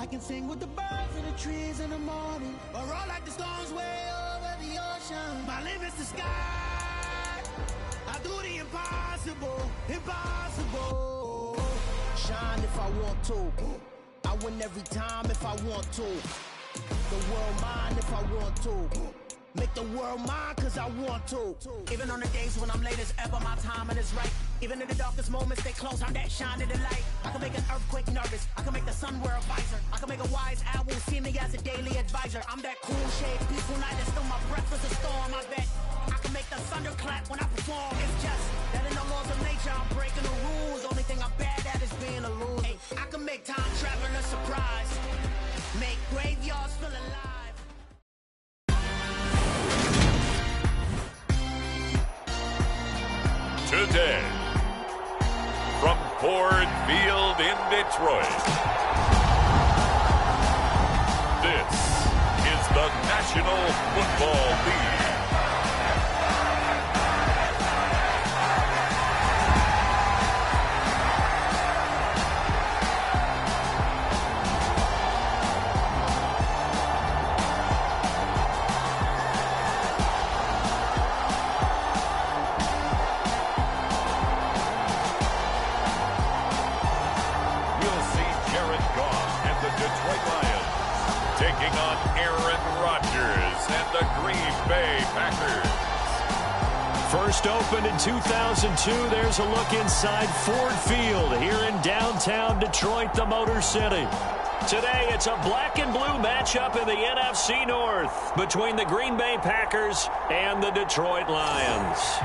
I can sing with the birds and the trees in the morning, or roll like the storms way over the ocean. My limit's the sky. I do the impossible, impossible. Shine if I want to. I win every time if I want to. The world mine if I want to. Make the world mine cause I want to. Even on the days when I'm late as ever, my timing is right. Even in the darkest moments, stay close, I'm that shining the light. I can make an earthquake nervous, I can make the sun wear a visor. I can make a wise owl see me as a daily advisor. I'm that cool shade, peaceful night, and still my breath is a storm. I bet I can make the thunder clap when I perform. It's just that in the laws of nature, I'm breaking the rules. Only thing I'm bad at is being a loser. Hey, I can make time travel a surprise. Make graveyards feel alive. Today, from Ford Field in Detroit, this is the National Football League. First opened in 2002, there's a look inside Ford Field here in downtown Detroit, the Motor City. Today, it's a black and blue matchup in the NFC North between the Green Bay Packers and the Detroit Lions.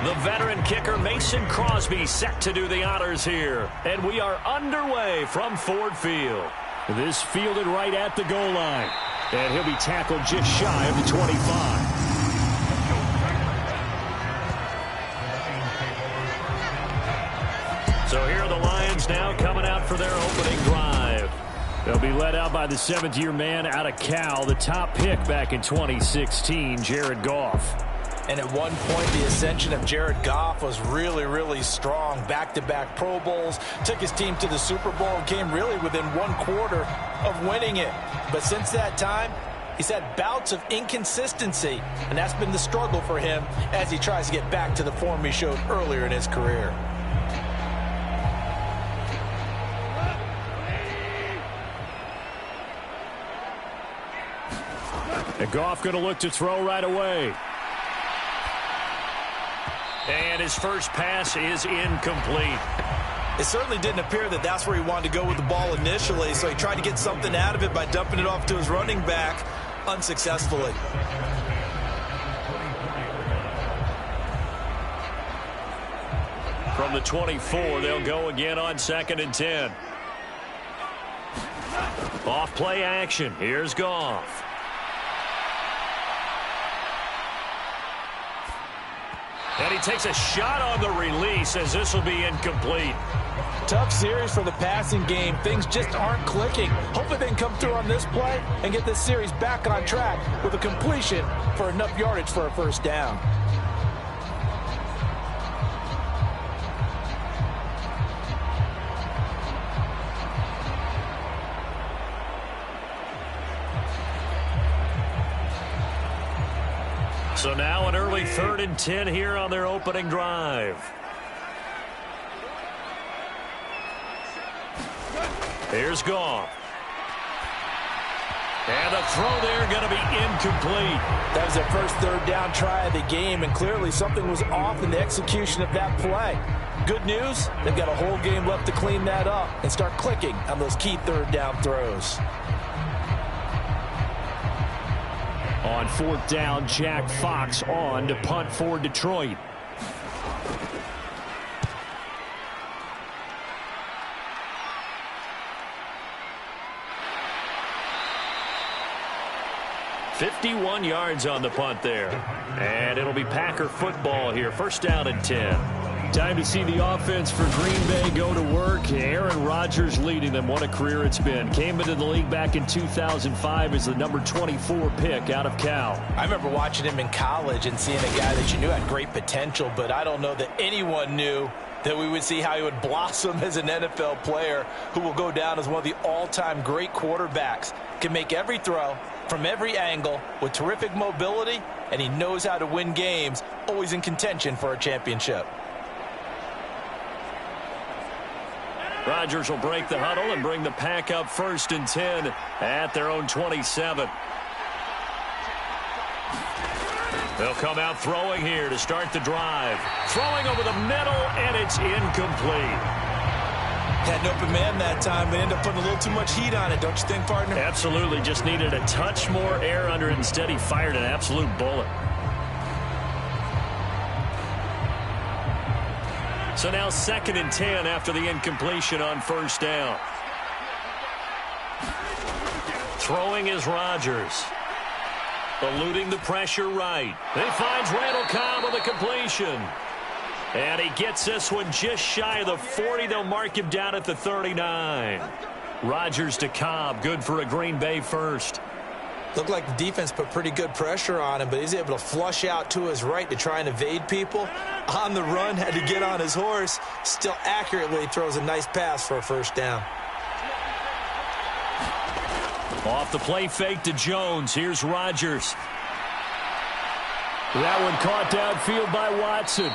The veteran kicker Mason Crosby set to do the honors here. And we are underway from Ford Field. This fielded right at the goal line. And he'll be tackled just shy of the 25. So here are the Lions now coming out for their opening drive. They'll be led out by the seventh-year man out of Cal, the top pick back in 2016, Jared Goff. And at one point, the ascension of Jared Goff was really, really strong. Back-to-back Pro Bowls, took his team to the Super Bowl, and came really within one quarter of winning it. But since that time, he's had bouts of inconsistency, and that's been the struggle for him as he tries to get back to the form he showed earlier in his career. And Goff going to look to throw right away. And his first pass is incomplete. It certainly didn't appear that that's where he wanted to go with the ball initially, so he tried to get something out of it by dumping it off to his running back unsuccessfully. From the 24, they'll go again on 2nd and 10. Off play action. Here's Goff. And he takes a shot on the release as this will be incomplete. Tough series for the passing game. Things just aren't clicking. Hopefully they can come through on this play and get this series back on track with a completion for enough yardage for a first down. So now an early 3rd and 10 here on their opening drive. Here's Goff. And the throw there going to be incomplete. That was their first 3rd down try of the game, and clearly something was off in the execution of that play. Good news, they've got a whole game left to clean that up and start clicking on those key 3rd down throws. On 4th down, Jack Fox on to punt for Detroit. "51 yards on the punt there. And it'll be Packer football here. 1st down and 10. Time to see the offense for Green Bay go to work. Aaron Rodgers leading them. What a career it's been. Came into the league back in 2005 as the number 24 pick out of Cal. I remember watching him in college and seeing a guy that you knew had great potential, but I don't know that anyone knew that we would see how he would blossom as an NFL player who will go down as one of the all-time great quarterbacks. Can make every throw from every angle with terrific mobility, and he knows how to win games, always in contention for a championship. Rodgers will break the huddle and bring the Pack up 1st and 10 at their own 27. They'll come out throwing here to start the drive. Throwing over the middle, and it's incomplete. Had an open man that time, but ended up putting a little too much heat on it, don't you think, partner? Absolutely. Just needed a touch more air under it. Instead, he fired an absolute bullet. So now 2nd and 10 after the incompletion on 1st down. Throwing is Rodgers. Eluding the pressure right. He finds Randall Cobb with a completion. And he gets this one just shy of the 40. They'll mark him down at the 39. Rodgers to Cobb. Good for a Green Bay first. Looked like the defense put pretty good pressure on him, but he's able to flush out to his right to try and evade people. On the run, had to get on his horse. Still accurately throws a nice pass for a 1st down. Off the play fake to Jones. Here's Rodgers. That one caught downfield by Watson.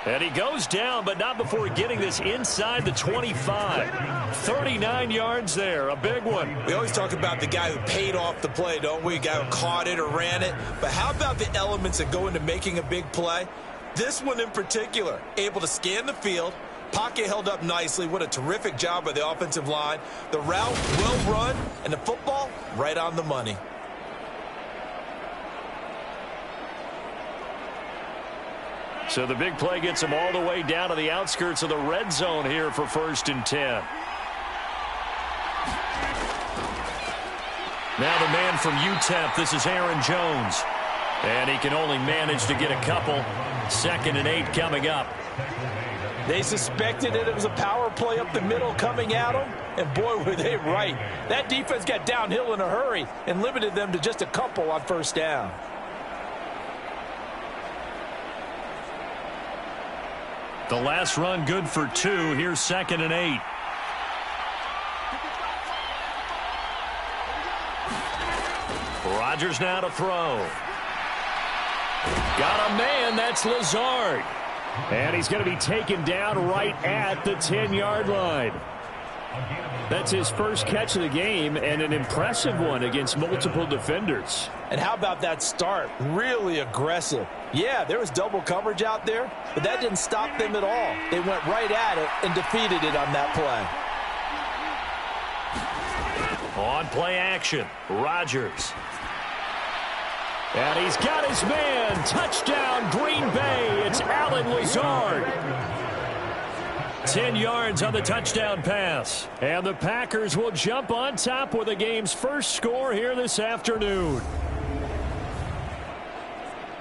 And he goes down, but not before getting this inside the 25. 39 yards there, a big one. We always talk about the guy who paid off the play, don't we? A guy who caught it or ran it. But how about the elements that go into making a big play? This one in particular, able to scan the field. Pocket held up nicely. What a terrific job by the offensive line. The route well run, and the football right on the money. So the big play gets him all the way down to the outskirts of the red zone here for 1st and 10. Now the man from UTEP, this is Aaron Jones. And he can only manage to get a couple. 2nd and 8 coming up. They suspected that it was a power play up the middle coming at them, and boy, were they right. That defense got downhill in a hurry and limited them to just a couple on 1st down. The last run good for 2. Here's 2nd and 8. Rodgers now to throw. Got a man. That's Lazard. And he's going to be taken down right at the 10-yard line. That's his first catch of the game, and an impressive one against multiple defenders. And how about that start? Really aggressive. Yeah, there was double coverage out there, but that didn't stop them at all. They went right at it and defeated it on that play. On play action, Rodgers. And he's got his man. Touchdown, Green Bay. It's Allen Lazard. 10 yards on the touchdown pass. And the Packers will jump on top with the game's first score here this afternoon.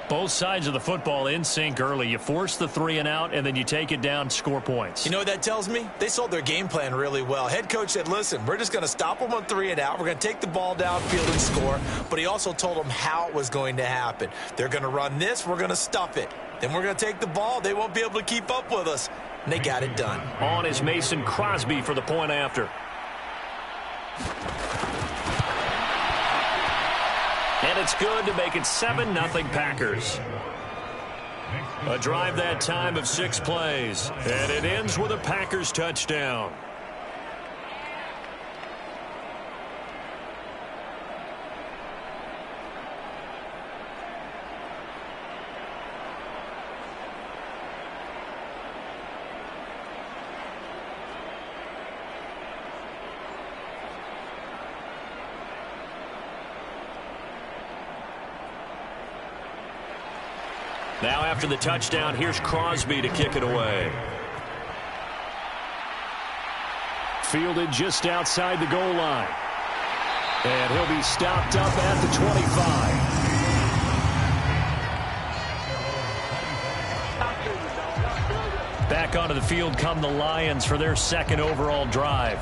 Both sides of the football in sync early. You force the 3 and out, and then you take it down, score points. You know what that tells me? They sold their game plan really well. Head coach said, listen, we're just going to stop them on 3 and out. We're going to take the ball downfield and score. But he also told them how it was going to happen. They're going to run this. We're going to stuff it. Then we're going to take the ball. They won't be able to keep up with us. And they got it done. On is Mason Crosby for the point after. And it's good to make it 7-0 Packers. A drive that time of 6 plays. And it ends with a Packers touchdown. Now after the touchdown, here's Crosby to kick it away. Fielded just outside the goal line. And he'll be stopped up at the 25. Back onto the field come the Lions for their second overall drive.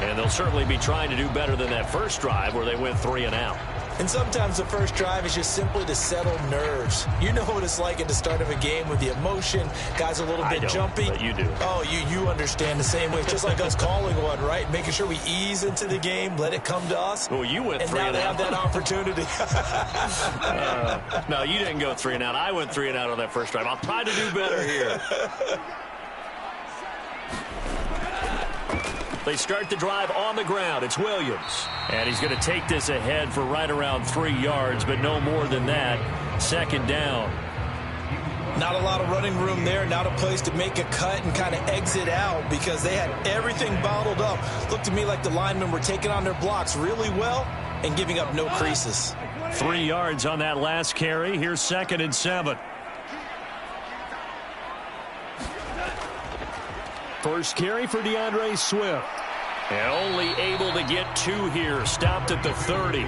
And they'll certainly be trying to do better than that first drive where they went 3 and out. And sometimes the first drive is just simply to settle nerves. You know what it's like at the start of a game with the emotion. Guys a little bit jumpy. But you do. Oh, you understand the same way. It's just like us calling one, right? Making sure we ease into the game, let it come to us. Well, you went 3 and and now out. they have that opportunity. No, you didn't go 3 and out. I went 3 and out on that first drive. I'll try to do better here. They start the drive on the ground. It's Williams. And he's going to take this ahead for right around 3 yards, but no more than that. Second down. Not a lot of running room there. Not a place to make a cut and kind of exit out because they had everything bottled up. Looked to me like the linemen were taking on their blocks really well and giving up no creases. 3 yards on that last carry. Here's 2nd and 7. First carry for DeAndre Swift. And only able to get 2 here. Stopped at the 30.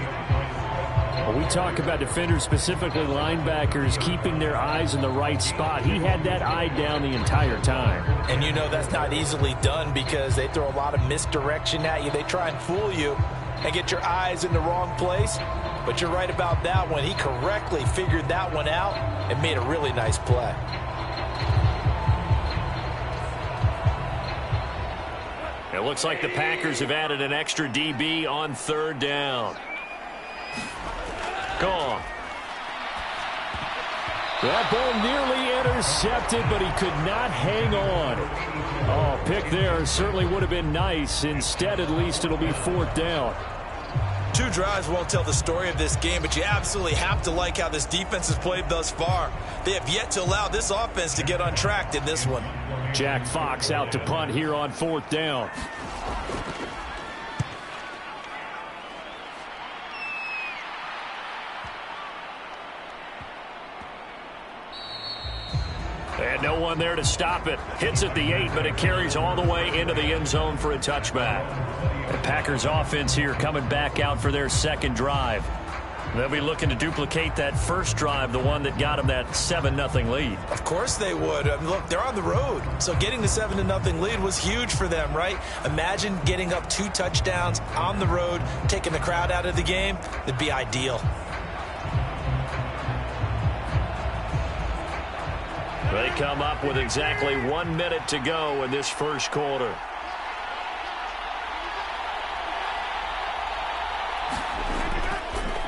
When we talk about defenders, specifically linebackers, keeping their eyes in the right spot, he had that eye down the entire time. And you know that's not easily done because they throw a lot of misdirection at you. They try and fool you and get your eyes in the wrong place. But you're right about that one. He correctly figured that one out and made a really nice play. It looks like the Packers have added an extra DB on 3rd down. Gone. That ball nearly intercepted, but he could not hang on. Oh, pick there certainly would have been nice. Instead, at least it'll be 4th down. 2 drives won't tell the story of this game, but you absolutely have to like how this defense has played thus far. They have yet to allow this offense to get untracked in this one. Jack Fox out to punt here on 4th down. And no one there to stop it. Hits at the 8, but it carries all the way into the end zone for a touchback. The Packers offense here coming back out for their second drive. They'll be looking to duplicate that first drive, the one that got them that 7-0 lead. Of course they would. I mean, look, they're on the road. So getting the 7-0 lead was huge for them, right? Imagine getting up 2 touchdowns on the road, taking the crowd out of the game. It'd be ideal. They come up with exactly 1 minute to go in this first quarter.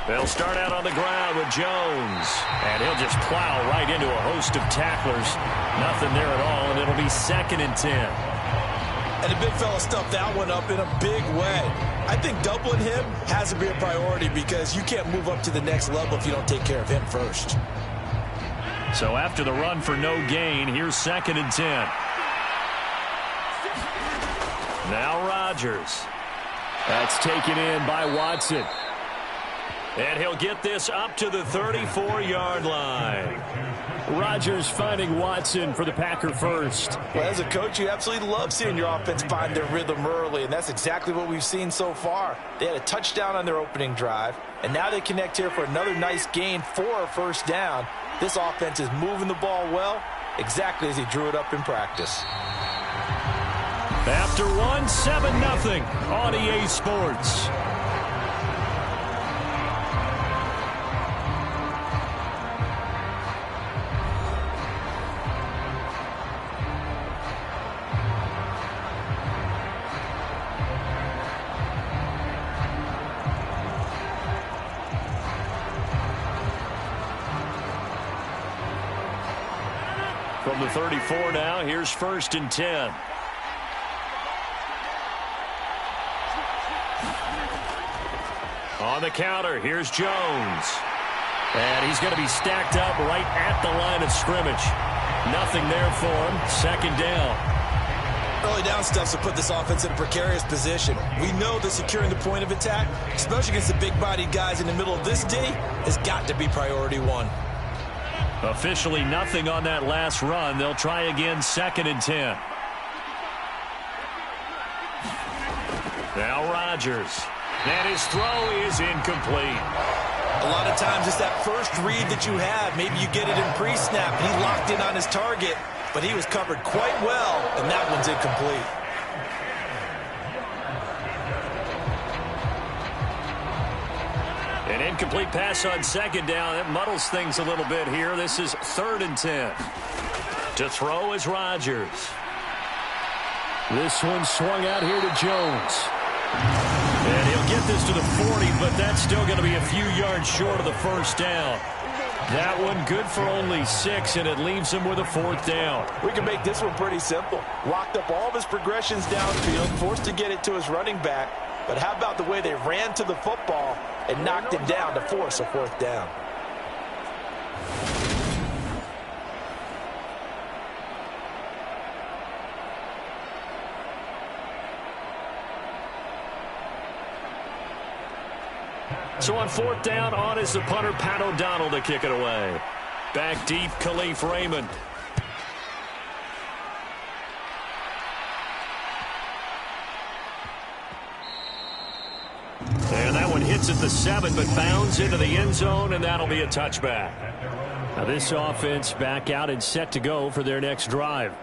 They'll start out on the ground with Jones. And he'll just plow right into a host of tacklers. Nothing there at all, and it'll be 2nd and 10. And the big fella stuffed that one up in a big way. I think doubling him has to be a priority because you can't move up to the next level if you don't take care of him first. So after the run for no gain, here's 2nd and 10. Now Rodgers. That's taken in by Watson. And he'll get this up to the 34-yard line. Rodgers finding Watson for the Packer first. Well, as a coach, you absolutely love seeing your offense find their rhythm early, and that's exactly what we've seen so far. They had a touchdown on their opening drive, and now they connect here for another nice gain for a first down. This offense is moving the ball well, exactly as he drew it up in practice. After 7-0 on EA Sports. From the 34 now, here's 1st and 10. On the counter, here's Jones. And he's going to be stacked up right at the line of scrimmage. Nothing there for him. 2nd down. Early down stuff to put this offense in a precarious position. We know that securing the point of attack, especially against the big-bodied guys in the middle of this D, has got to be priority 1. Officially nothing on that last run. They'll try again, 2nd and 10. Now Rodgers. And his throw is incomplete. A lot of times it's that first read that you have. Maybe you get it in pre-snap, and he locked in on his target, but he was covered quite well, and that one's incomplete. An incomplete pass on 2nd down. It muddles things a little bit here. This is 3rd and 10. To throw is Rodgers. This one swung out here to Jones. And he'll get this to the 40, but that's still going to be a few yards short of the first down. That one good for only 6, and it leaves him with a 4th down. We can make this one pretty simple. Locked up all of his progressions downfield, forced to get it to his running back. But how about the way they ran to the football and knocked it down to force a 4th down? So on 4th down, on is the punter, Pat O'Donnell, to kick it away. Back deep, Khalif Raymond. And that one hits at the 7, but bounds into the end zone, and that'll be a touchback. Now this offense back out and set to go for their next drive.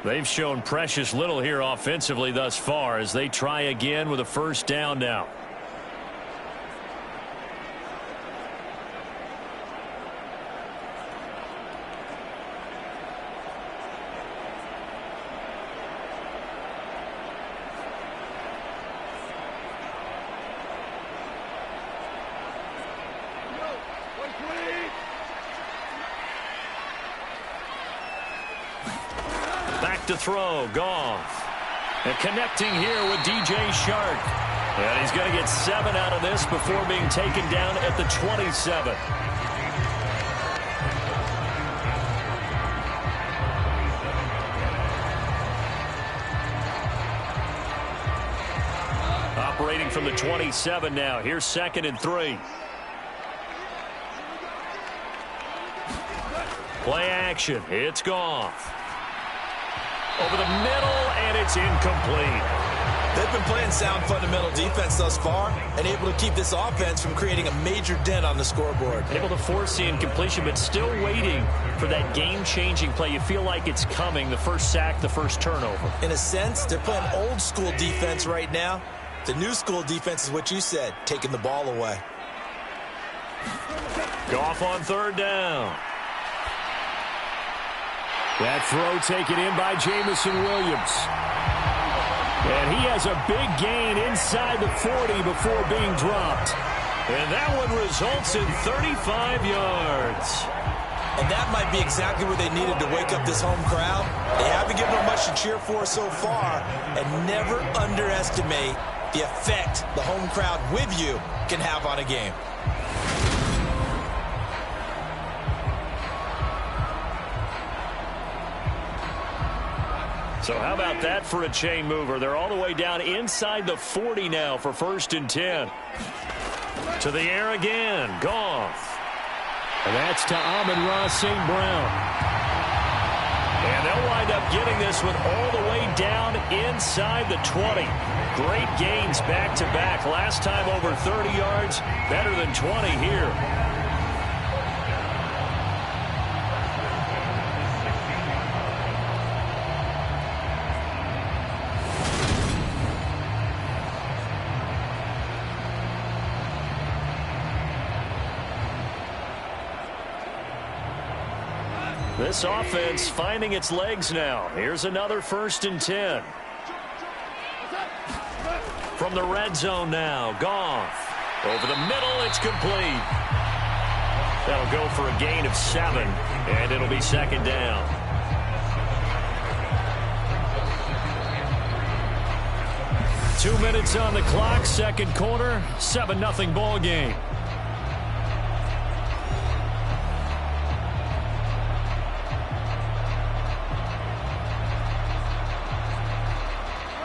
They've shown precious little here offensively thus far as they try again with a 1st down now. To throw, Goff. And connecting here with DJ Shark. And he's going to get 7 out of this before being taken down at the 27. Operating from the 27 now. Here's 2nd and 3. Play action. It's Goff. Over the middle, and it's incomplete. They've been playing sound fundamental defense thus far and able to keep this offense from creating a major dent on the scoreboard. Able to force the incompletion, but still waiting for that game-changing play. You feel like it's coming, the first sack, the first turnover. In a sense, they're playing old-school defense right now. The new-school defense is what you said, taking the ball away. Goff on 3rd down. That throw taken in by Jamison Williams. And he has a big gain inside the 40 before being dropped. And that one results in 35 yards. And that might be exactly what they needed to wake up this home crowd. They haven't given them much to cheer for so far. And never underestimate the effect the home crowd with you can have on a game. So how about that for a chain mover? They're all the way down inside the 40 now for 1st and 10. To the air again, Goff. And that's to Amon-Ra St. Brown. And they'll wind up getting this one all the way down inside the 20. Great gains back-to-back. Last time over 30 yards, better than 20 here. This offense finding its legs now. Here's another 1st and 10. From the red zone now, Goff. Over the middle, it's complete. That'll go for a gain of 7, and it'll be 2nd down. Two minutes on the clock, 2nd quarter, 7-0 ball game.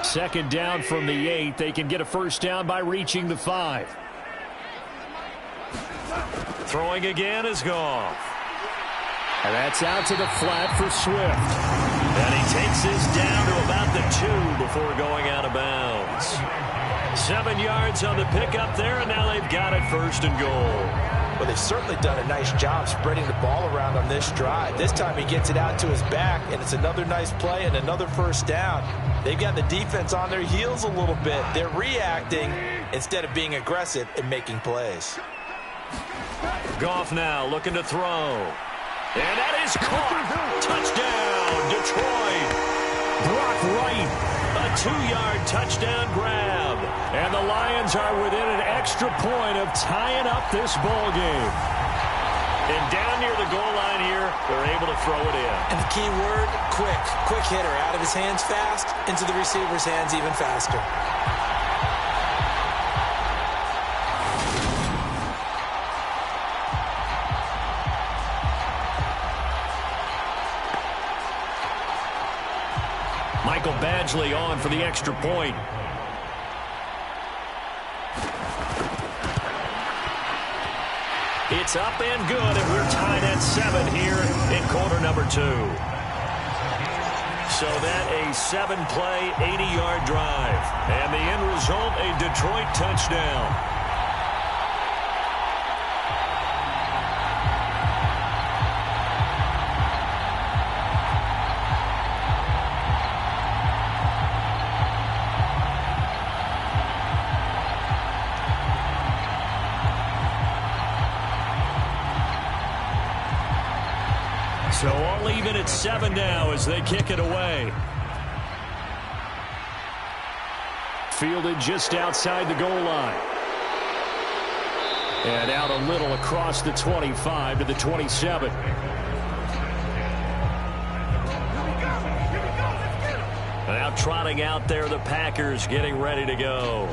Second down from the 8. They can get a 1st down by reaching the 5. Throwing again is Goff. And that's out to the flat for Swift. And he takes this down to about the 2 before going out of bounds. 7 yards on the pickup there, and now they've got it 1st and goal. Well, they've certainly done a nice job spreading the ball around on this drive. This time he gets it out to his back, and it's another nice play and another 1st down. They've got the defense on their heels a little bit. They're reacting instead of being aggressive and making plays. Goff now looking to throw. And that is caught. Touchdown, Detroit. Brock Wright, a 2-yard touchdown grab. And the Lions are within an extra point of tying up this ball game. And down near the goal line here, they're able to throw it in. And the key word, quick. Quick hitter. Out of his hands fast, into the receiver's hands even faster. Michael Badgley on for the extra point. It's up and good, and we're tied at 7 here in quarter number 2. So that a 7-play, 80-yard drive. And the end result, a Detroit touchdown. So all even at 7 now as they kick it away. Fielded just outside the goal line. And out a little across the 25 to the 27. Now trotting out there, the Packers getting ready to go.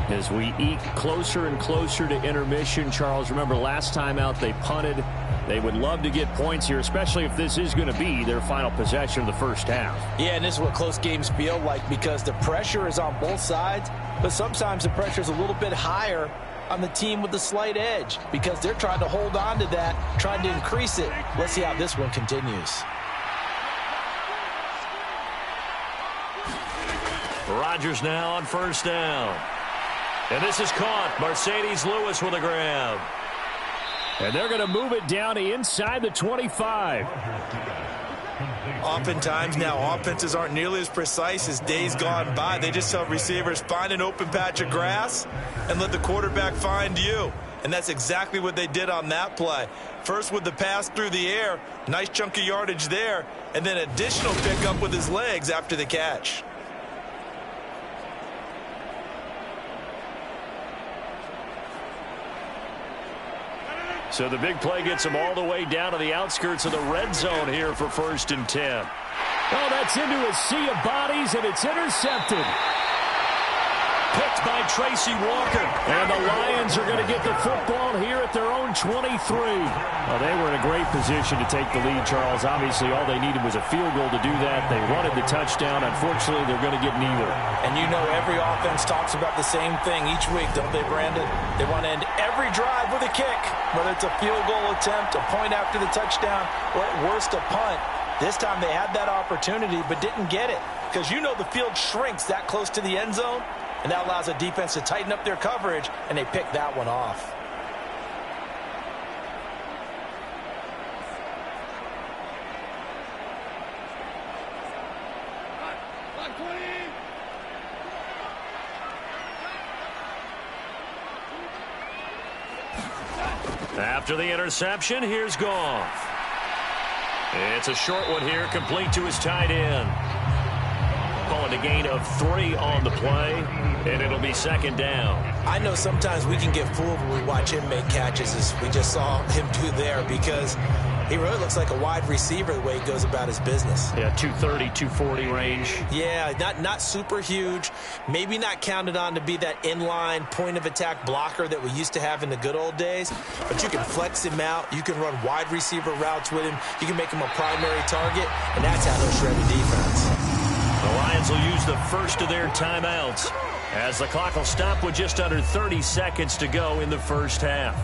As we eke closer and closer to intermission, Charles, remember last time out they punted. They would love to get points here, especially if this is going to be their final possession of the first half. Yeah, and this is what close games feel like because the pressure is on both sides, but sometimes the pressure is a little bit higher on the team with the slight edge because they're trying to hold on to that, trying to increase it. Let's see how this one continues. Rodgers now on 1st down. And this is caught. Mercedes Lewis with a grab. And they're going to move it down to inside the 25. Oftentimes now offenses aren't nearly as precise as days gone by. They just tell receivers, find an open patch of grass and let the quarterback find you. And that's exactly what they did on that play. First with the pass through the air, nice chunk of yardage there, and then additional pickup with his legs after the catch. So the big play gets them all the way down to the outskirts of the red zone here for 1st and 10. Oh, that's into a sea of bodies, and it's intercepted. Picked by Tracy Walker. And the Lions are going to get the football here at their own 23. Well, they were in a great position to take the lead, Charles. Obviously, all they needed was a field goal to do that. They wanted the touchdown. Unfortunately, they're going to get neither. And you know every offense talks about the same thing each week, don't they, Brandon? They want to end every drive with a kick, whether it's a field goal attempt, a point after the touchdown, or at worst a punt. This time they had that opportunity but didn't get it because you know the field shrinks that close to the end zone. And that allows the defense to tighten up their coverage, and they pick that one off. After the interception, here's Goff. It's a short one here, complete to his tight end. Calling a gain of 3 on the play, and it'll be 2nd down. I know sometimes we can get fooled when we watch him make catches, as we just saw him do there, because he really looks like a wide receiver the way he goes about his business. Yeah, 230, 240 range. Yeah, not super huge. Maybe not counted on to be that inline point-of-attack blocker that we used to have in the good old days, but you can flex him out. You can run wide receiver routes with him. You can make him a primary target, and that's how they'll shred a defense. The Lions will use the first of their timeouts as the clock will stop with just under 30 seconds to go in the first half.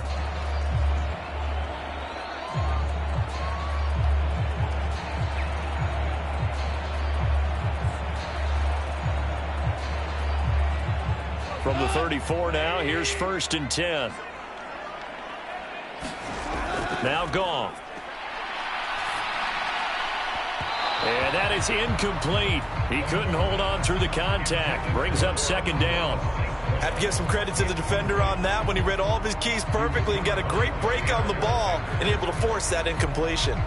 From the 34 now, here's 1st and 10. Now Goff. And that is incomplete. He couldn't hold on through the contact. Brings up 2nd down. Have to give some credit to the defender on that when he read all of his keys perfectly and got a great break on the ball and able to force that incompletion.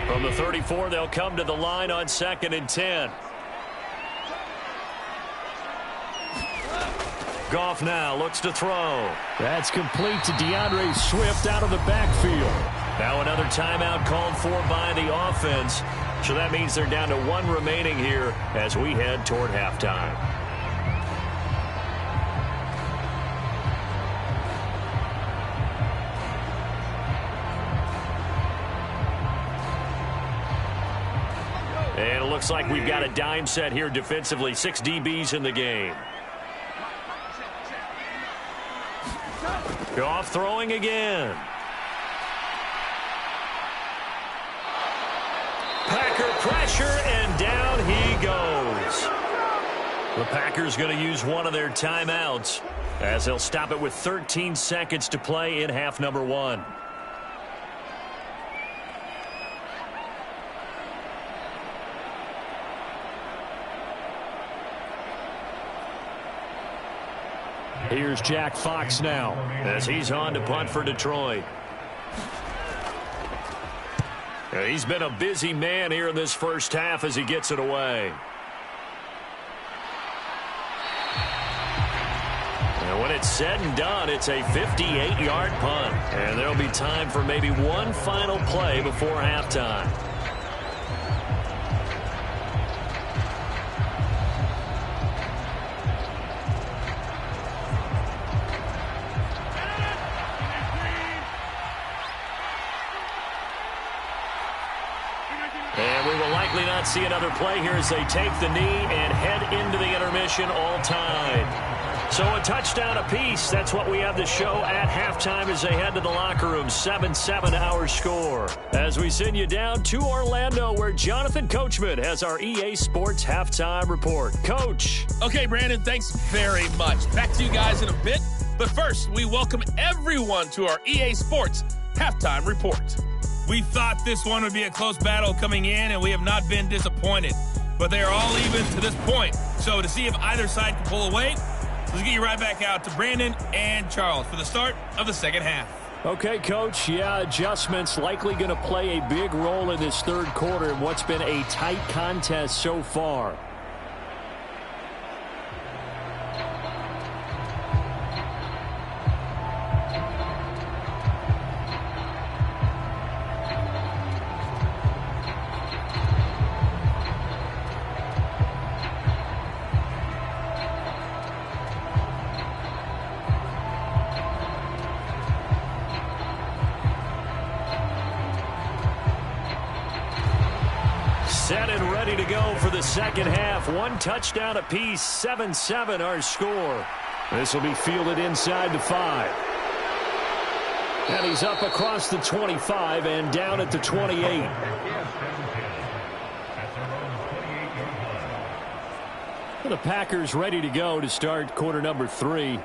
From the 34, they'll come to the line on 2nd and 10. Goff now looks to throw. That's complete to DeAndre Swift out of the backfield. Now another timeout called for by the offense. So that means they're down to 1 remaining here as we head toward halftime. And it looks like we've got a dime set here defensively. 6 DBs in the game. Goff throwing again. Packer pressure, and down he goes. The Packers going to use one of their timeouts as they'll stop it with 13 seconds to play in half number 1. Here's Jack Fox now as he's on to punt for Detroit. He's been a busy man here in this first half as he gets it away. And when it's said and done, it's a 58-yard punt. And there'll be time for maybe one final play before halftime. And we will likely not see another play here as they take the knee and head into the intermission all tied. So a touchdown apiece. That's what we have to show at halftime as they head to the locker room. 7-7 our score. As we send you down to Orlando where Jonathan Coachman has our EA Sports halftime report. Coach. Okay, Brandon, thanks very much. Back to you guys in a bit. But first, we welcome everyone to our EA Sports halftime report. We thought this one would be a close battle coming in, and we have not been disappointed. But they are all even to this point. So to see if either side can pull away, let's get you right back out to Brandon and Charles for the start of the second half. Okay, Coach. Yeah, adjustments likely going to play a big role in this third quarter in what's been a tight contest so far. Set and ready to go for the second half. One touchdown apiece, 7-7 our score. This will be fielded inside the 5. And he's up across the 25 and down at the 28. The Packers ready to go to start quarter number 3.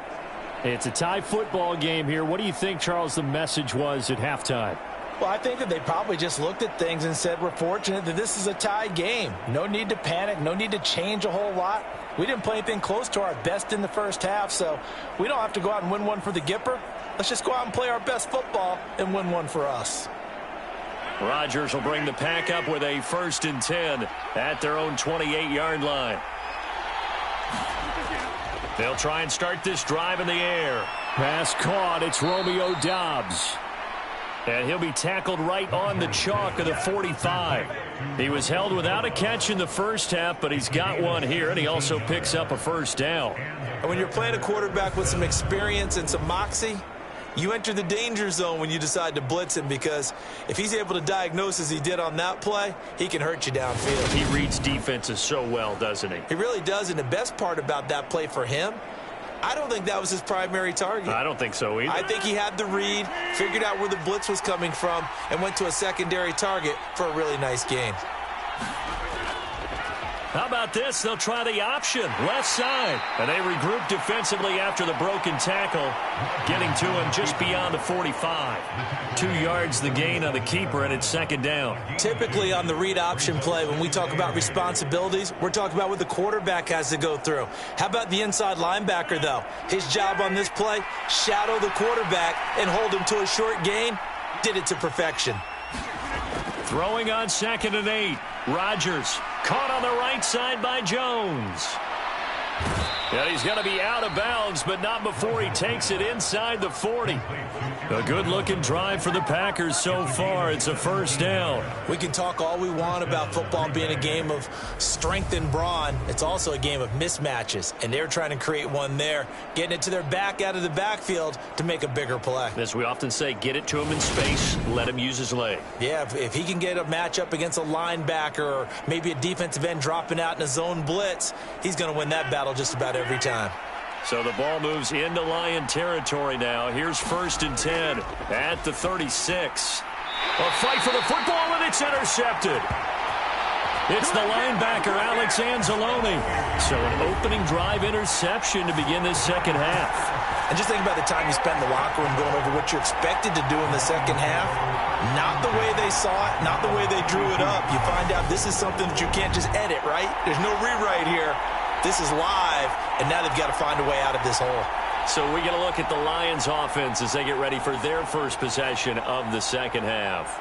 It's a tie football game here. What do you think, Charles, the message was at halftime? Well, I think that they probably just looked at things and said, we're fortunate that this is a tie game. No need to panic. No need to change a whole lot. We didn't play anything close to our best in the first half, so we don't have to go out and win one for the Gipper. Let's just go out and play our best football and win one for us. Rodgers will bring the pack up with a 1st and 10 at their own 28-yard line. They'll try and start this drive in the air. Pass caught. It's Romeo Doubs. And he'll be tackled right on the chalk of the 45. He was held without a catch in the first half, but he's got one here, and he also picks up a first down. And when you're playing a quarterback with some experience and some moxie, you enter the danger zone when you decide to blitz him, because if he's able to diagnose as he did on that play, he can hurt you downfield. He reads defenses so well, doesn't he? He really does, and the best part about that play for him, I don't think that was his primary target. I don't think so either. I think he had the read, figured out where the blitz was coming from, and went to a secondary target for a really nice gain. How about this? They'll try the option, left side. And they regroup defensively after the broken tackle, getting to him just beyond the 45. 2 yards the gain on the keeper, and it's second down. Typically on the read option play, when we talk about responsibilities, we're talking about what the quarterback has to go through. How about the inside linebacker, though? His job on this play, shadow the quarterback and hold him to a short gain. Did it to perfection. Throwing on 2nd and 8. Rodgers caught on the right side by Jones. And he's going to be out of bounds, but not before he takes it inside the 40. A good-looking drive for the Packers so far. It's a first down. We can talk all we want about football being a game of strength and brawn. It's also a game of mismatches, and they're trying to create one there, getting it to their back out of the backfield to make a bigger play. As we often say, get it to him in space, let him use his leg. Yeah, if he can get a matchup against a linebacker or maybe a defensive end dropping out in a zone blitz, he's going to win that battle just about every time. So the ball moves into Lion territory now. Here's 1st and 10 at the 36. A fight for the football, and it's intercepted. It's the linebacker, Alex Anzalone. So an opening drive interception to begin this second half. And just think about the time you spend in the locker room going over what you're expected to do in the second half. Not the way they saw it, not the way they drew it up. You find out this is something that you can't just edit, right? There's no rewrite here. This is live, and now they've got to find a way out of this hole. So we get a look at the Lions offense as they get ready for their first possession of the second half.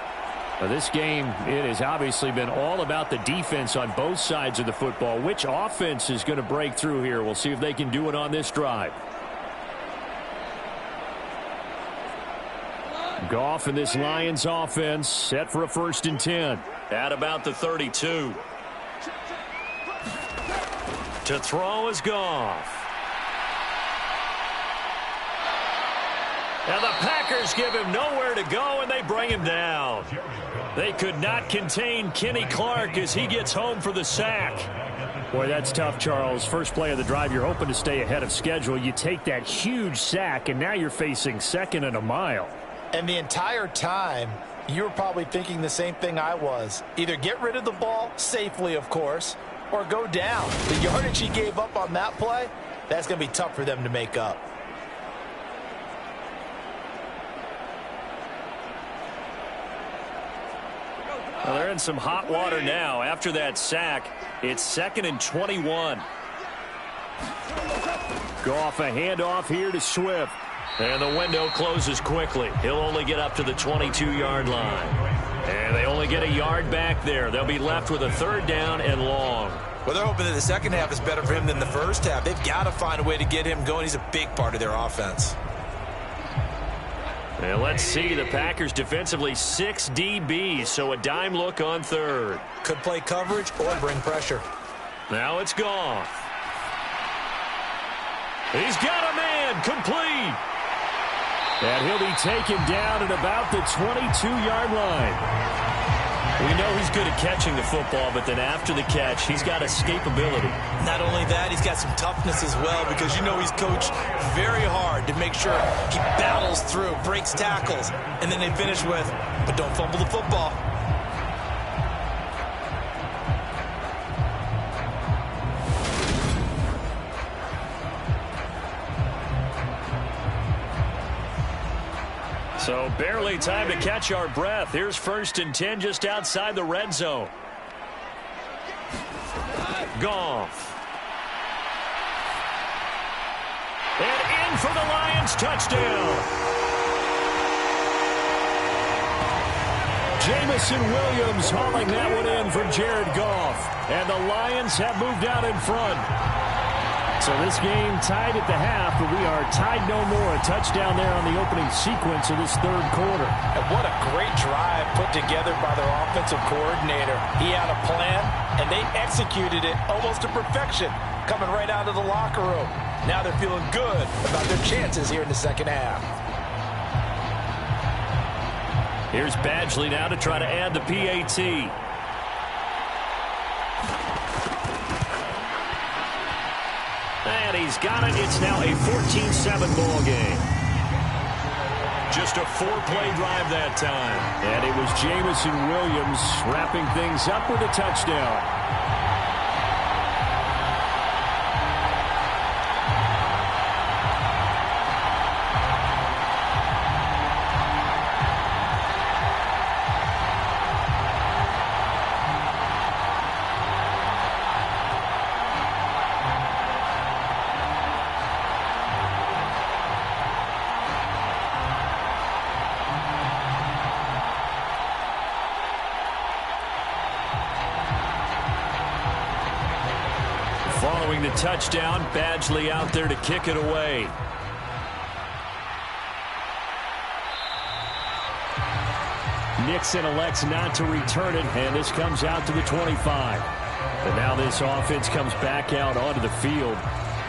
Now this game, it has obviously been all about the defense on both sides of the football. Which offense is going to break through here? We'll see if they can do it on this drive. Goff and this Lions offense set for a 1st and 10. At about the 32. To throw is Goff. And the Packers give him nowhere to go, and they bring him down. They could not contain Kenny Clark as he gets home for the sack. Boy, that's tough, Charles. First play of the drive, you're hoping to stay ahead of schedule. You take that huge sack, and now you're facing 2nd and a mile. And the entire time, you were probably thinking the same thing I was. Either get rid of the ball, safely, of course, or go down. The yardage he gave up on that play, that's going to be tough for them to make up. Well, they're in some hot water now. After that sack, it's 2nd and 21. Goff, a handoff here to Swift. And the window closes quickly. He'll only get up to the 22-yard line. And they only get a yard back there. They'll be left with a 3rd down and long. Well, they're hoping that the second half is better for him than the first half. They've got to find a way to get him going. He's a big part of their offense. And let's see, the Packers defensively 6 DBs, so a dime look on 3rd. Could play coverage or bring pressure. Now it's Goff. He's got a man, complete. And he'll be taken down at about the 22-yard line. We know he's good at catching the football, but then after the catch, he's got escapability. Not only that, he's got some toughness as well, because you know he's coached very hard to make sure he battles through, breaks tackles, and then they finish with, but don't fumble the football. So barely time to catch our breath. Here's 1st and 10 just outside the red zone. Goff. And in for the Lions, touchdown. Jamison Williams hauling that one in for Jared Goff. And the Lions have moved out in front. So this game tied at the half, but we are tied no more. A touchdown there on the opening sequence of this 3rd quarter. And what a great drive put together by their offensive coordinator. He had a plan, and they executed it almost to perfection, coming right out of the locker room. Now they're feeling good about their chances here in the second half. Here's Badgley now to try to add the PAT. And he's got it. It's now a 14-7 ball game. Just a 4-play drive that time. And it was Jamison Williams wrapping things up with a touchdown. the touchdown. Badgley out there to kick it away. Nixon elects not to return it, and this comes out to the 25. But now this offense comes back out onto the field.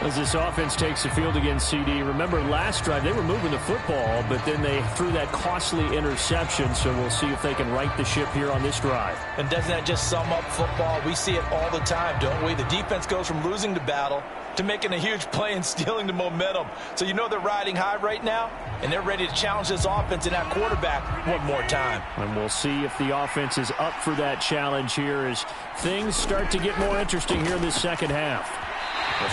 As this offense takes the field against CD, remember last drive they were moving the football, but then they threw that costly interception, so we'll see if they can right the ship here on this drive. And doesn't that just sum up football? We see it all the time, don't we? The defense goes from losing the battle to making a huge play and stealing the momentum. So you know they're riding high right now, and they're ready to challenge this offense and that quarterback one more time. And we'll see if the offense is up for that challenge here as things start to get more interesting here in this second half.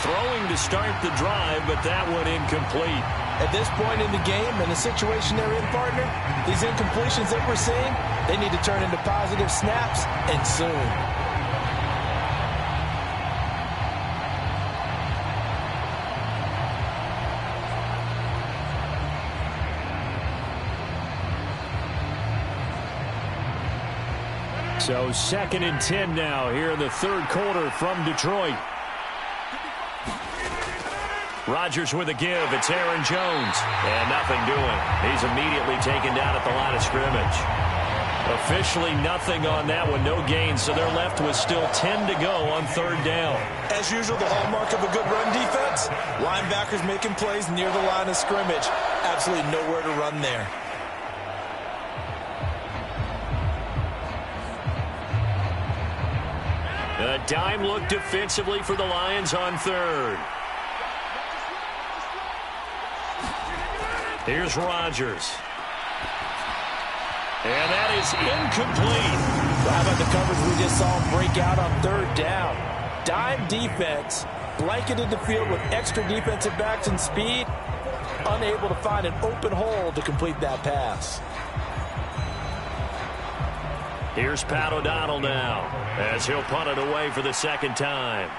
Throwing to start the drive, but that one incomplete. At this point in the game, in the situation they're in, partner, these incompletions that we're seeing, they need to turn into positive snaps, and soon. So 2nd and 10 now here in the third quarter from Detroit. Rodgers with a give. It's Aaron Jones. And nothing doing. He's immediately taken down at the line of scrimmage. Officially nothing on that one. No gain. So they're left with still 10 to go on third down. As usual, the hallmark of a good run defense. Linebackers making plays near the line of scrimmage. Absolutely nowhere to run there. A dime look defensively for the Lions on third. Here's Rodgers. And that is incomplete. How about the coverage we just saw him break out on third down? Dime defense, blanketed the field with extra defensive backs and speed, unable to find an open hole to complete that pass. Here's Pat O'Donnell now as he'll punt it away for the second time.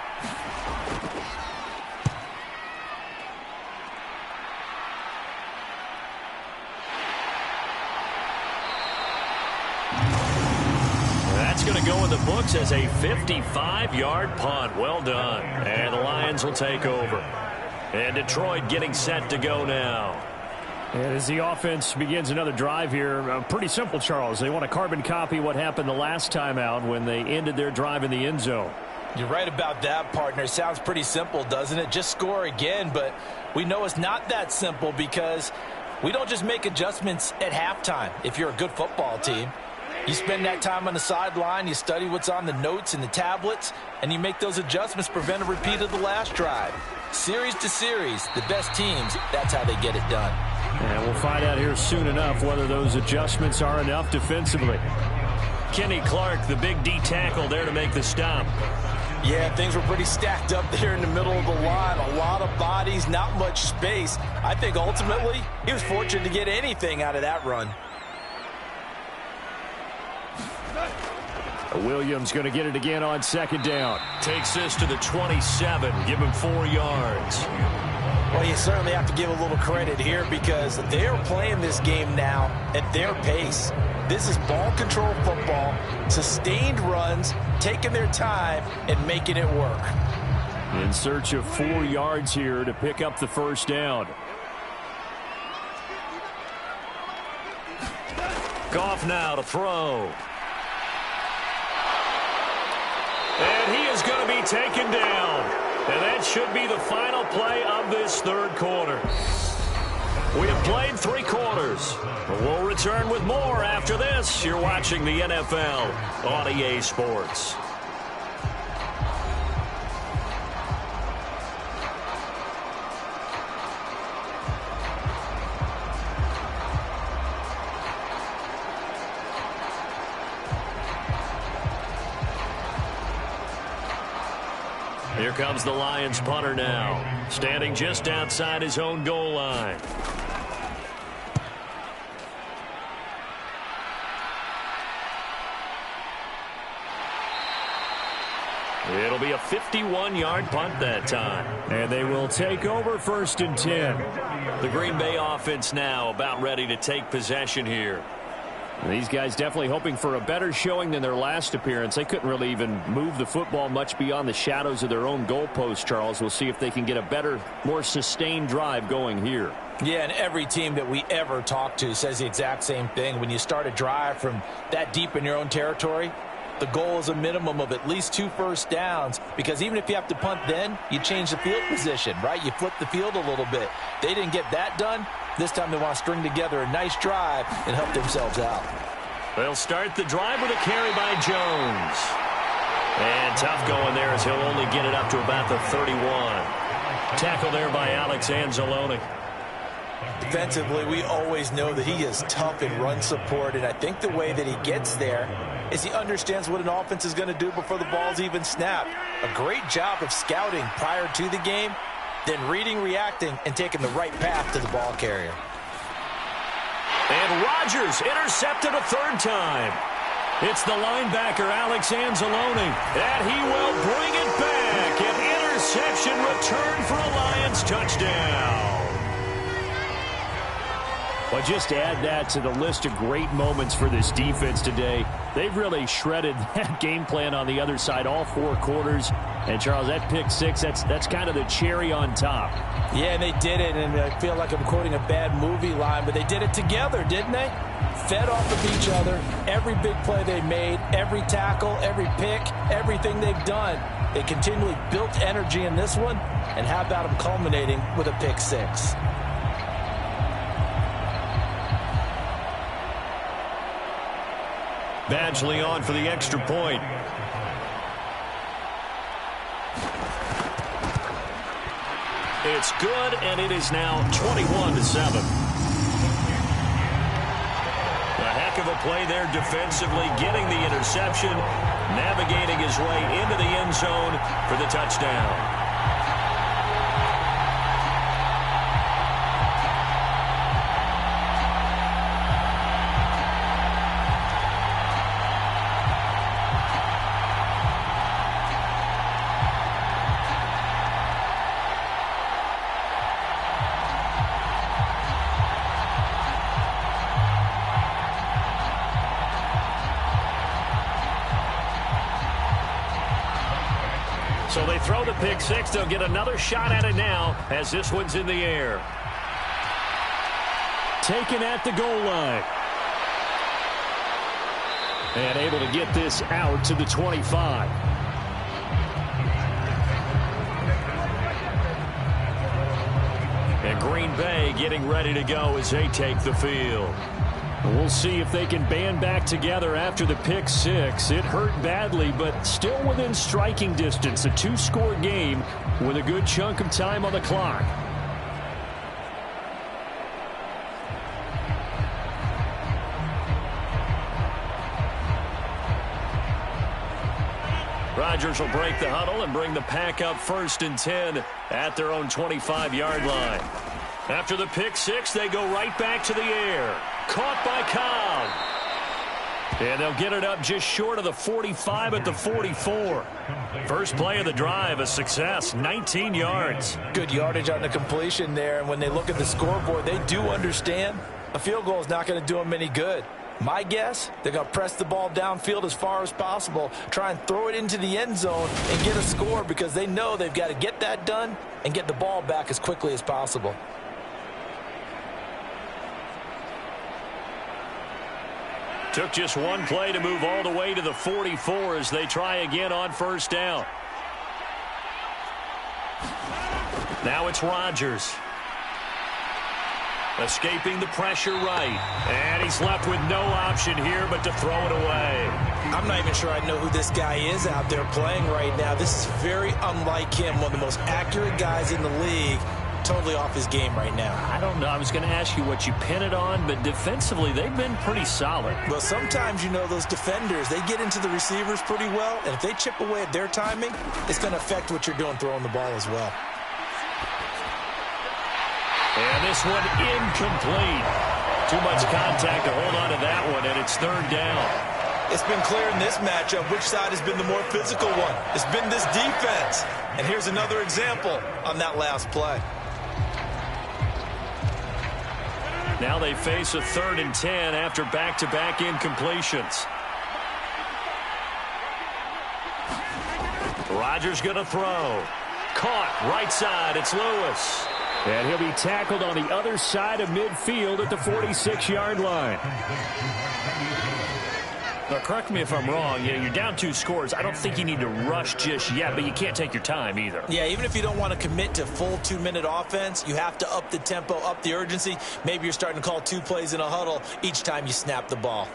That's going to go in the books as a 55-yard punt. Well done. And the Lions will take over. And Detroit getting set to go now. And as the offense begins another drive here, pretty simple, Charles. They want to carbon copy what happened the last time out when they ended their drive in the end zone. You're right about that, partner. Sounds pretty simple, doesn't it? Just score again, but we know it's not that simple because we don't just make adjustments at halftime if you're a good football team. You spend that time on the sideline, you study what's on the notes and the tablets, and you make those adjustments to prevent a repeat of the last drive. Series to series, the best teams, that's how they get it done. And we'll find out here soon enough whether those adjustments are enough defensively. Kenny Clark, the big D tackle there to make the stop. Yeah, things were pretty stacked up there in the middle of the line. A lot of bodies, not much space. I think ultimately he was fortunate to get anything out of that run. Williams going to get it again on second down. Takes this to the 27. Give him 4 yards. Well, you certainly have to give a little credit here because they are playing this game now at their pace. This is ball control football, sustained runs, taking their time and making it work. In search of 4 yards here to pick up the first down. Goff now to throw. And he is going to be taken down. And that should be the final play of this third quarter. We have played 3 quarters. We'll return with more after this. You're watching the NFL on EA Sports. Here comes the Lions punter now, standing just outside his own goal line. It'll be a 51-yard punt that time. And they will take over 1st and 10. The Green Bay offense now about ready to take possession here. These guys definitely hoping for a better showing than their last appearance. They couldn't really even move the football much beyond the shadows of their own goalpost, Charles. We'll see if they can get a better, more sustained drive going here. Yeah, and every team that we ever talk to says the exact same thing. When you start a drive from that deep in your own territory, the goal is a minimum of at least 2 first downs, because even if you have to punt then, you change the field position, right? You flip the field a little bit. They didn't get that done. This time they want to string together a nice drive and help themselves out. They'll start the drive with a carry by Jones. And tough going there as he'll only get it up to about the 31. Tackle there by Alex Anzalone. Defensively, we always know that he is tough in run support, and I think the way that he gets there is he understands what an offense is going to do before the ball's even snapped. A great job of scouting prior to the game, then reading, reacting, and taking the right path to the ball carrier. And Rodgers intercepted a 3rd time. It's the linebacker, Alex Anzalone, and he will bring it back. An interception return for a Lions touchdown. Well, just to add that to the list of great moments for this defense today. They've really shredded that game plan on the other side all 4 quarters. And, Charles, that pick 6, that's kind of the cherry on top. Yeah, and they did it, and I feel like I'm quoting a bad movie line, but they did it together, didn't they? Fed off of each other, every big play they made, every tackle, every pick, everything they've done. They continually built energy in this one, and how about them culminating with a pick 6? Badgley on for the extra point. It's good, and it is now 21-7. A heck of a play there defensively, getting the interception, navigating his way into the end zone for the touchdown. So they throw the pick 6. They'll get another shot at it now as this one's in the air. Taken at the goal line. And able to get this out to the 25. And Green Bay getting ready to go as they take the field. We'll see if they can band back together after the pick 6. It hurt badly, but still within striking distance. A 2-score game with a good chunk of time on the clock. Rodgers will break the huddle and bring the pack up 1st and 10 at their own 25-yard line. After the pick 6, they go right back to the air. Caught by Cobb. And they'll get it up just short of the 45 at the 44. First play of the drive, a success, 19 yards. Good yardage on the completion there, and when they look at the scoreboard, they do understand a field goal is not going to do them any good. My guess, they're going to press the ball downfield as far as possible, try and throw it into the end zone and get a score, because they know they've got to get that done and get the ball back as quickly as possible. Took just one play to move all the way to the 44 as they try again on 1st down. Now it's Rodgers. Escaping the pressure right. And he's left with no option here but to throw it away. I'm not even sure I know who this guy is out there playing right now. This is very unlike him, one of the most accurate guys in the league. Totally off his game right now. I don't know. I was going to ask you what you pin it on, but defensively, they've been pretty solid. Well, sometimes, you know, those defenders, they get into the receivers pretty well, and if they chip away at their timing, it's going to affect what you're doing throwing the ball as well. And this one incomplete. Too much contact to hold on to that one, and it's 3rd down. It's been clear in this matchup which side has been the more physical one. It's been this defense. And here's another example on that last play. Now they face a 3rd and 10 after back-to-back incompletions. Rodgers going to throw. Caught right side. It's Lewis. And he'll be tackled on the other side of midfield at the 46-yard line. Now, correct me if I'm wrong. You're down 2 scores. I don't think you need to rush just yet, but you can't take your time either. Yeah, even if you don't want to commit to full 2-minute offense, you have to up the tempo, up the urgency. Maybe you're starting to call 2 plays in a huddle each time you snap the ball.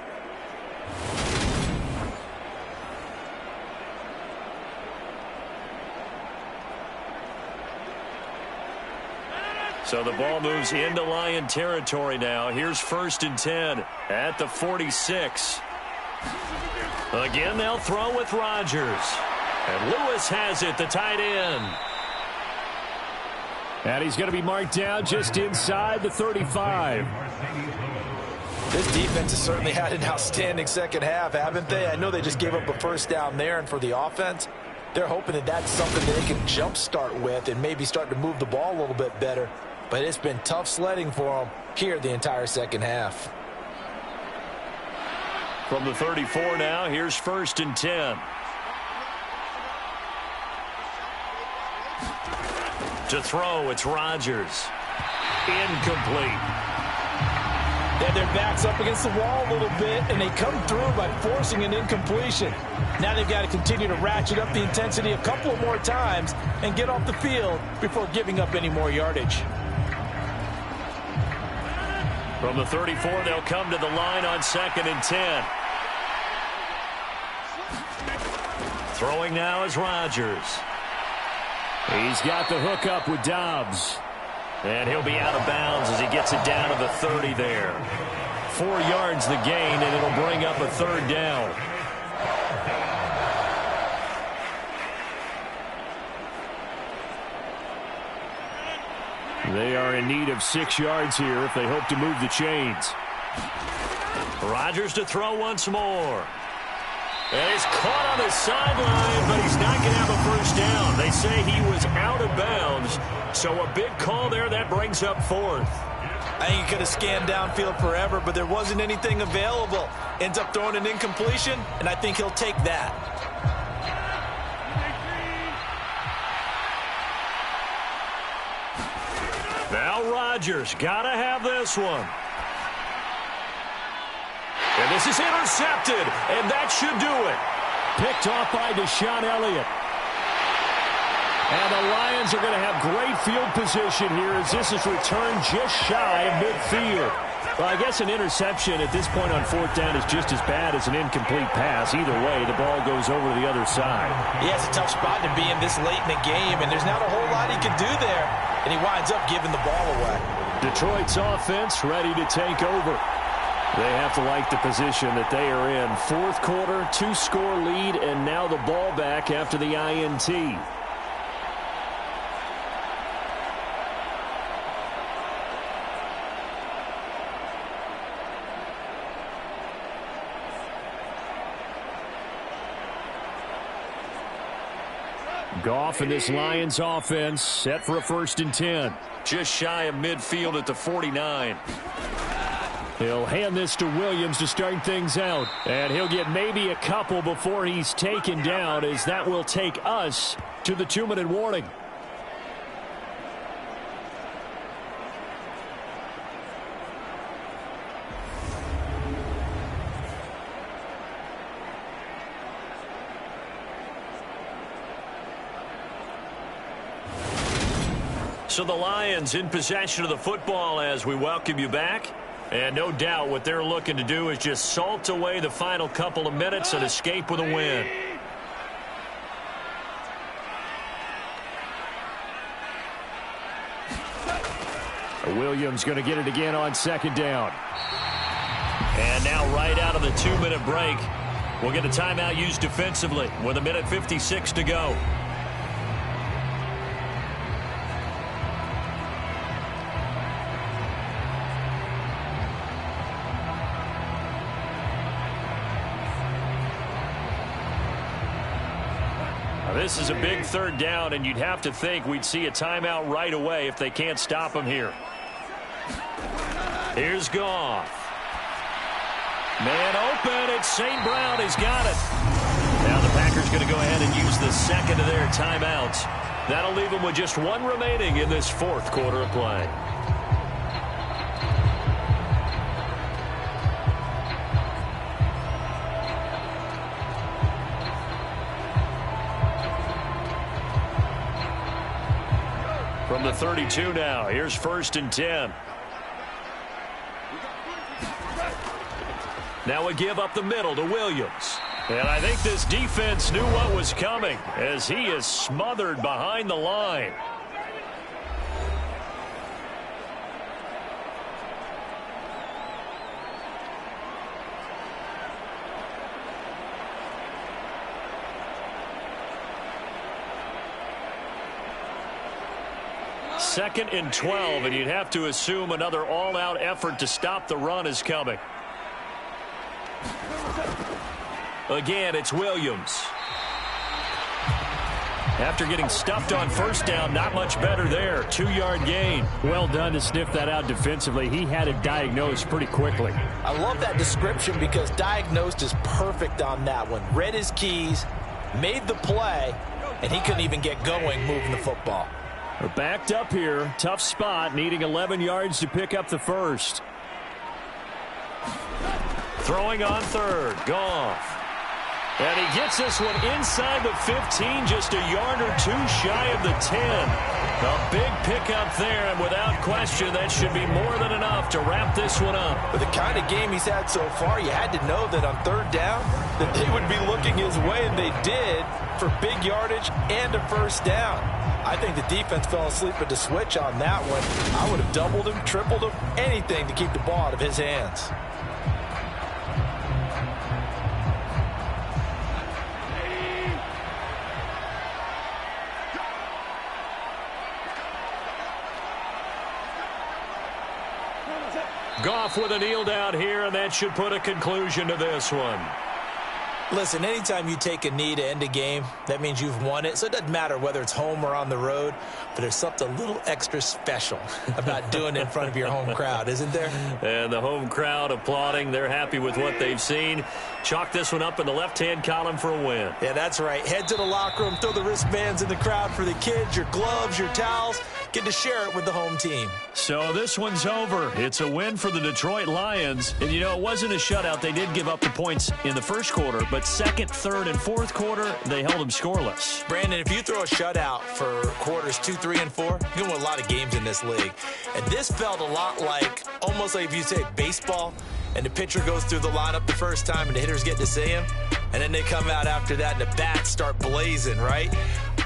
So the ball moves into Lion territory now. Here's 1st and 10 at the 46. Again, they'll throw with Rodgers. And Lewis has it, the tight end. And he's going to be marked down just inside the 35. This defense has certainly had an outstanding second half, haven't they? I know they just gave up a 1st down there, and for the offense, they're hoping that that's something that they can jumpstart with and maybe start to move the ball a little bit better. But it's been tough sledding for them here the entire second half. From the 34 now, here's 1st and 10. To throw, it's Rodgers. Incomplete. They have their backs up against the wall a little bit, and they come through by forcing an incompletion. Now they've got to continue to ratchet up the intensity a couple of more times and get off the field before giving up any more yardage. From the 34, they'll come to the line on 2nd and 10. Throwing now is Rodgers. He's got the hook up with Dobbs. And he'll be out of bounds as he gets it down to the 30 there. 4 yards the gain, and it'll bring up a 3rd down. They are in need of 6 yards here if they hope to move the chains. Rodgers to throw once more. And he's caught on the sideline, but he's not going to have a 1st down. They say he was out of bounds, so a big call there. That brings up 4th. I think he could have scanned downfield forever, but there wasn't anything available. Ends up throwing an incompletion, and I think he'll take that. Now Rodgers got to have this one. And this is intercepted, and that should do it. Picked off by Deshaun Elliott. And the Lions are going to have great field position here as this is returned just shy of midfield. Well, I guess an interception at this point on 4th down is just as bad as an incomplete pass. Either way, the ball goes over to the other side. Yeah, it's a tough spot to be in this late in the game, and there's not a whole lot he can do there. And he winds up giving the ball away. Detroit's offense ready to take over. They have to like the position that they are in. 4th quarter, 2-score lead, and now the ball back after the INT. Goff and this Lions offense set for a 1st and 10. Just shy of midfield at the 49. He'll hand this to Williams to start things out. And he'll get maybe a couple before he's taken down, as that will take us to the 2-minute warning. So the Lions in possession of the football as we welcome you back. And no doubt what they're looking to do is just salt away the final couple of minutes and escape with a win. Williams going to get it again on 2nd down. And now right out of the 2-minute break, we'll get a timeout used defensively with 1:56 to go. This is a big 3rd down, and you'd have to think we'd see a timeout right away if they can't stop him here. Here's Goff. Man open. It's St. Brown. He's got it. Now the Packers going to go ahead and use the second of their timeouts. That'll leave them with just one remaining in this fourth quarter of play. From the 32 now, here's 1st and 10. Now a give up the middle to Williams. And I think this defense knew what was coming as he is smothered behind the line. Second and 12, and you'd have to assume another all-out effort to stop the run is coming. Again, it's Williams. After getting stuffed on 1st down, not much better there. 2-yard gain. Well done to sniff that out defensively. He had it diagnosed pretty quickly. I love that description because diagnosed is perfect on that one. Read his keys, made the play, and he couldn't even get going moving the football. We're backed up here. Tough spot, needing 11 yards to pick up the first. Throwing on 3rd. Goff. And he gets this one inside the 15, just a yard or two shy of the 10. A big pickup there, and without question, that should be more than enough to wrap this one up. With the kind of game he's had so far, you had to know that on 3rd down, that they would be looking his way, and they did, for big yardage and a 1st down. I think the defense fell asleep at the switch on that one. I would have doubled him, tripled him, anything to keep the ball out of his hands. Goff with a kneel down here, and that should put a conclusion to this one. Listen, anytime you take a knee to end a game, that means you've won it. So it doesn't matter whether it's home or on the road, but there's something a little extra special about doing it in front of your home crowd, isn't there? And the home crowd applauding. They're happy with what they've seen. Chalk this one up in the left-hand column for a win. Yeah, that's right. Head to the locker room, throw the wristbands in the crowd for the kids, your gloves, your towels. Get to share it with the home team. So this one's over. It's a win for the Detroit Lions. And, you know, it wasn't a shutout. They did give up the points in the first quarter, but second, third, and fourth quarter, they held them scoreless. Brandon, if you throw a shutout for quarters 2, 3, and 4, you can win a lot of games in this league. And this felt a lot like, almost like if you say baseball, and the pitcher goes through the lineup the first time and the hitters get to see him, and then they come out after that and the bats start blazing, right?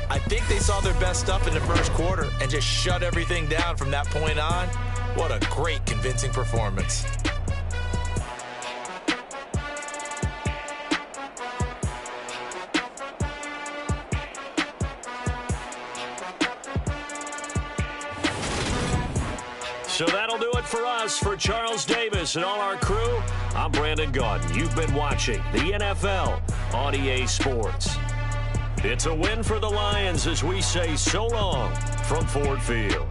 I think they saw their best stuff in the first quarter and just shut everything down from that point on. What a great, convincing performance. So that'll do it for us. For Charles Davis and all our crew, I'm Brandon Gaudin. You've been watching the NFL on EA Sports. It's a win for the Lions as we say so long from Ford Field.